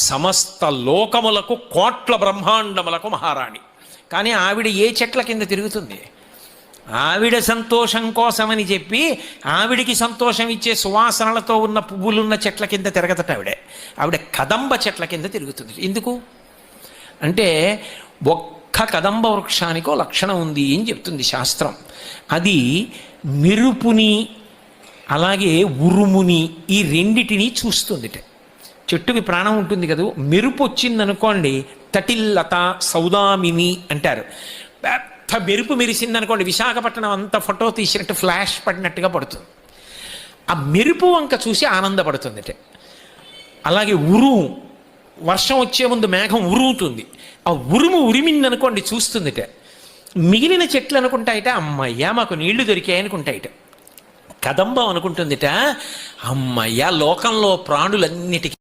సమస్త లోకములకు కోట్ల బ్రహ్మాండములకు మహారాణి. కానీ ఆవిడ ఏ చెట్ల కింద తిరుగుతుంది? ఆవిడ సంతోషం కోసమని చెప్పి ఆవిడికి సంతోషం ఇచ్చే సువాసనలతో ఉన్న పువ్వులున్న చెట్ల కింద తిరగతట ఆవిడ కదంబ చెట్ల కింద తిరుగుతుంది. ఎందుకు అంటే ఒక్క కదంబ వృక్షానికో లక్షణం ఉంది అని చెప్తుంది శాస్త్రం. అది మెరుపుని అలాగే ఉరుముని ఈ రెండిటిని చూస్తుందిట. చెట్టుకి ప్రాణం ఉంటుంది కదా, మెరుపు వచ్చిందనుకోండి తటిల్లత సౌదామిని అంటారు. పెద్ద మెరుపు మెరిసిందనుకోండి విశాఖపట్నం అంత ఫోటో తీసినట్టు ఫ్లాష్ పడినట్టుగా పడుతుంది. ఆ మెరుపు వంక చూసి ఆనందపడుతుందిట. అలాగే ఉరుము, వర్షం వచ్చే ముందు మేఘం ఉరుముతుంది, ఆ ఉరుము ఉరిమిందనుకోండి చూస్తుందిట. మిగిలిన చెట్లు అనుకుంటాయిట అమ్మయ్యా మాకు నీళ్లు దొరికాయి అనుకుంటాయిట. కదంబం అనుకుంటుందిట అమ్మయ్యా లోకంలో ప్రాణులన్నిటికీ